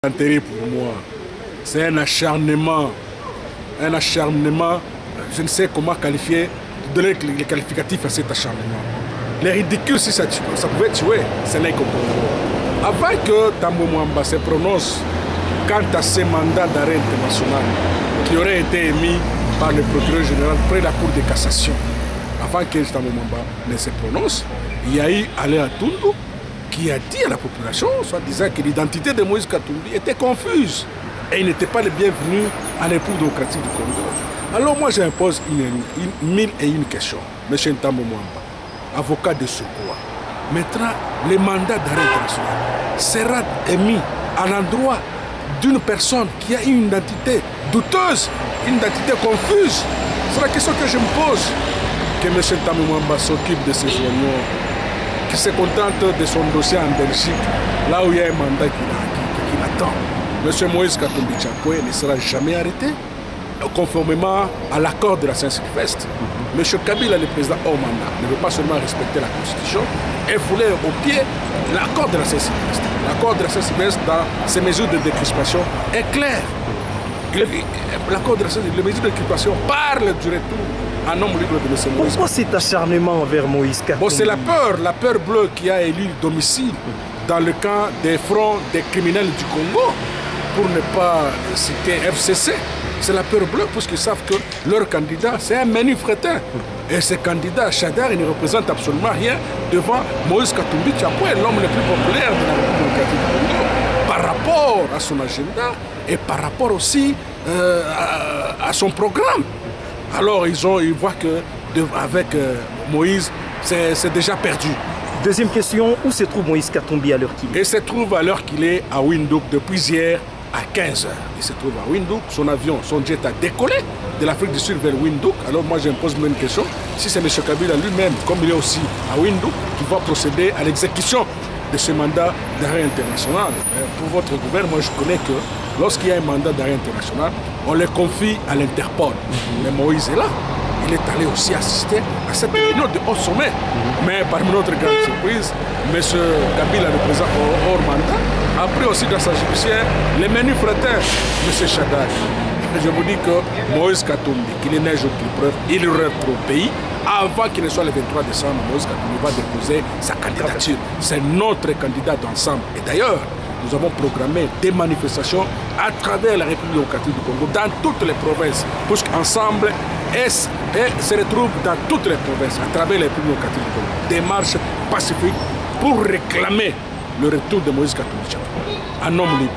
Intérêt pour moi, c'est un acharnement, je ne sais comment qualifier, donner les qualificatifs à cet acharnement. Les ridicules, si ça pouvait tuer, ce n'est qu'au Congo. Avant que Tambo Mwamba se prononce quant à ces mandats d'arrêt international qui auraient été émis par le procureur général près de la Cour de cassation, avant que Tambo Mwamba ne se prononce, il y a eu Aléa Tundu qui a dit à la population, soit disant que l'identité de Moïse Katumbi était confuse et il n'était pas le bienvenu à la République démocratique du Congo. Alors moi j'impose mille et une questions. M. Ntambo Mwamba, avocat de secours, mettra le mandat d'arrêt international sera émis à l'endroit d'une personne qui a une identité douteuse, une identité confuse. C'est la question que je me pose. Que M. Ntambo Mwamba s'occupe de ces joignons, qui se contente de son dossier en Belgique, là où il y a un mandat qui l'attend. M. Moïse Katumbi Tchapoe ne sera jamais arrêté, conformément à l'accord de la Saint-Sylvestre. M. Kabila, le président hors mandat, ne veut pas seulement respecter la Constitution, et voulait au pied l'accord de la Saint-Sylvestre. L'accord de la Saint-Sylvestre, dans ses mesures de décrispation, est clair. L'accord de la Saint-Sylvestre, les mesures de décrispation parlent du retour un homme libre de M. Moïse. Pourquoi cet acharnement envers Moïse Katumbi? Bon, c'est la peur bleue qui a élu domicile dans le camp des fronts des criminels du Congo, pour ne pas citer FCC. C'est la peur bleue parce qu'ils savent que leur candidat, c'est un menu fretin. Et ce candidat, Chadar, il ne représente absolument rien devant Moïse Katumbi Tchapoe, l'homme le plus populaire de la République démocratique du Congo, par rapport à son agenda et par rapport aussi à son programme. Alors ils voient qu'avec Moïse, c'est déjà perdu. Deuxième question, où se trouve Moïse Katumbi à l'heure qu'il est? Il se trouve à l'heure qu'il est à Windhoek depuis hier à 15h. Il se trouve à Windhoek, son avion, son jet a décollé de l'Afrique du Sud vers Windhoek. Alors moi je me pose une question, si c'est M. Kabila lui-même, comme il est aussi à Windhoek, qui va procéder à l'exécution de ce mandat d'arrêt international. Pour votre gouvernement, moi je connais que lorsqu'il y a un mandat d'arrêt international, on le confie à l'Interpol. Mais Moïse est là. Il est allé aussi assister à cette réunion de haut sommet. Mais parmi notre grande surprise, M. Kabila, le président hors mandat, a pris aussi dans sa judiciaire les menus frétins, M. Chadar. Je vous dis que Moïse Katumbi, qu'il neige au plus preuve, il rentre au pays. Avant qu'il ne soit le 23 décembre, Moïse Katumbi va déposer sa candidature. C'est notre candidat d'ensemble. Et d'ailleurs, nous avons programmé des manifestations à travers la République démocratique du Congo, dans toutes les provinces, parce qu'ensemble, se retrouve dans toutes les provinces, à travers la République démocratique du Congo. Des marches pacifiques pour réclamer le retour de Moïse Katumbi Tchapoe, un homme libre.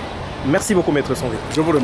Merci beaucoup, Maître Sonvé. Je vous remercie.